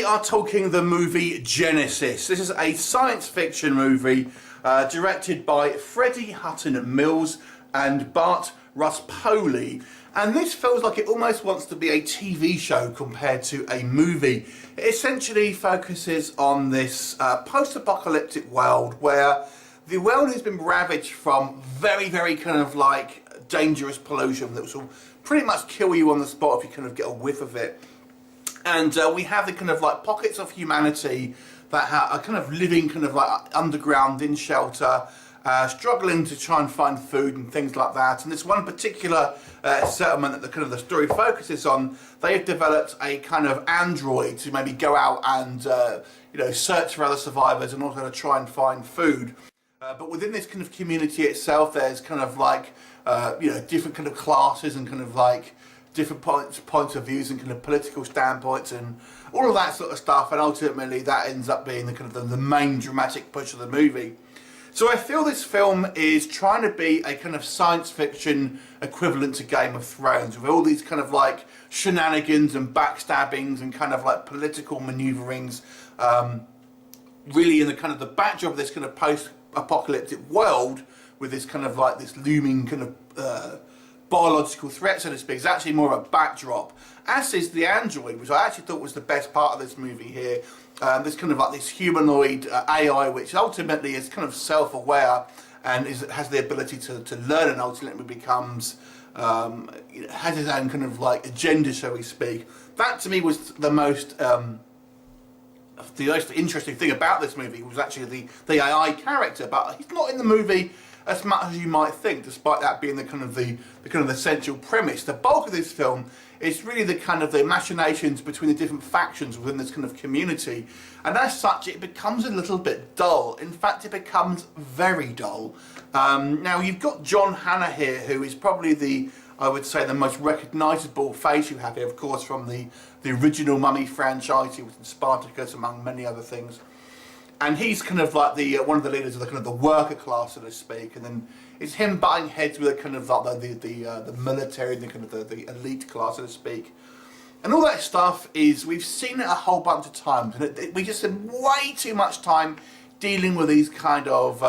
are talking the movie Genesis. This is a science fiction movie directed by Freddie Hutton-Mills and Bart Ruspoli. And this feels like it almost wants to be a TV show compared to a movie. It essentially focuses on this post-apocalyptic world where the world has been ravaged from very, very kind of like dangerous pollution that will pretty much kill you on the spot if you kind of get a whiff of it. And we have the kind of like pockets of humanity that are kind of living kind of like underground in shelter, struggling to try and find food and things like that. And this one particular settlement that the story focuses on, they've developed a kind of android to maybe go out and search for other survivors and also to try and find food. But within this kind of community itself, there's kind of like different kind of classes and kind of like different points of views and kind of political standpoints and all of that sort of stuff, and ultimately that ends up being the kind of the main dramatic push of the movie. So I feel this film is trying to be a kind of science fiction equivalent to Game of Thrones, with all these kind of like shenanigans and backstabbings and kind of like political manoeuvrings, really in the kind of the backdrop of this kind of post-apocalyptic world, with this kind of like this looming kind of biological threat, so to speak. Is actually more of a backdrop, as is the android, which I actually thought was the best part of this movie here. This kind of like this humanoid AI, which ultimately is kind of self-aware and has the ability to learn, and ultimately becomes has his own kind of like agenda, shall we speak. That to me was the most interesting thing about this movie, was actually the AI character, but he's not in the movie as much as you might think, despite that being the kind of the central premise. The bulk of this film is really the kind of the machinations between the different factions within this kind of community, and as such it becomes a little bit dull. In fact, it becomes very dull. Now you've got John Hannah here, who is probably I would say the most recognisable face you have here, of course, from the original Mummy franchise. He was in Spartacus, among many other things. And he's kind of like one of the leaders of the kind of the worker class, so to speak. And then it's him butting heads with a kind of like the military, the kind of the elite class, so to speak. And all that stuff we've seen it a whole bunch of times, and we just spend way too much time dealing with these kind of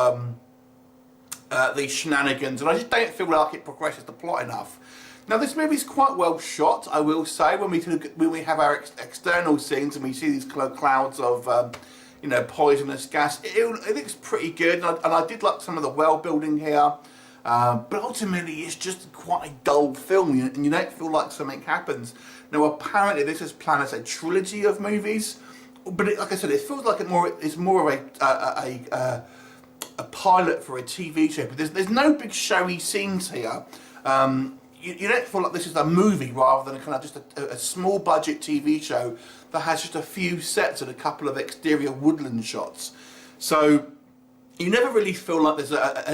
these shenanigans, and I just don't feel like it progresses the plot enough. Now this movie's quite well shot, I will say. When we have our external scenes and we see these clouds of poisonous gas, it looks pretty good, and I did like some of the world building here, but ultimately it's just quite a dull film, and you don't feel like something happens. Now apparently this is planned as a trilogy of movies, but like I said, it feels like it's more of a pilot for a TV show, but there's no big showy scenes here. You don't feel like this is a movie rather than a kind of just a small budget TV show that has just a few sets and a couple of exterior woodland shots. So you never really feel like there's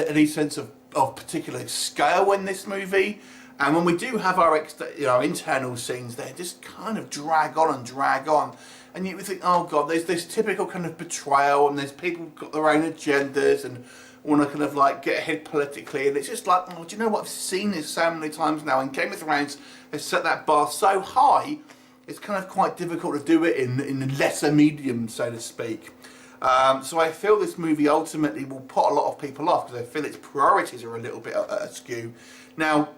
any sense of particular scale in this movie. And when we do have our internal scenes, they just kind of drag on and drag on. And you would think, oh God, there's this typical kind of betrayal, and there's people who've got their own agendas and want to kind of like get ahead politically, and it's just like, oh, do you know what, I've seen this so many times now, and Game of Thrones has set that bar so high, it's kind of quite difficult to do it in lesser medium, so to speak. So I feel this movie ultimately will put a lot of people off, because I feel its priorities are a little bit askew. Now,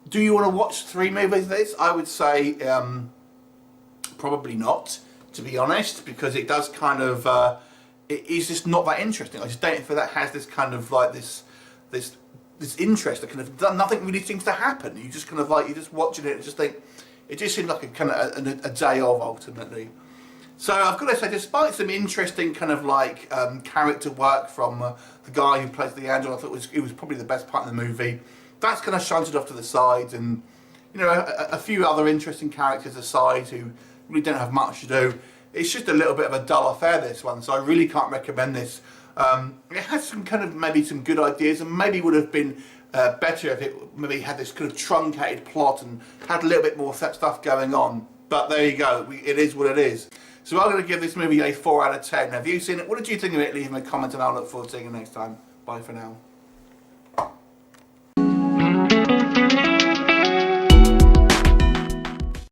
do you want to watch 3 movies of this? I would say probably not, to be honest, because it does kind of it is just not that interesting. I just don't feel that has this kind of like this interest. That kind of nothing really seems to happen. You just kind of like, you're just watching it and just think it just seems like a kind of a day of ultimately. So I've got to say, despite some interesting kind of like character work from the guy who plays the angel, I thought it was probably the best part of the movie. That's kind of shunted off to the sides, and a few other interesting characters aside who really don't have much to do. It's just a little bit of a dull affair, this one, so I really can't recommend this. It has some kind of maybe some good ideas, and maybe would have been better if it maybe had this kind of truncated plot and had a little bit more stuff going on. But there you go, it is what it is. So I'm going to give this movie a 4 out of 10. Have you seen it? What did you think of it? Leave me a comment and I'll look forward to seeing you next time. Bye for now.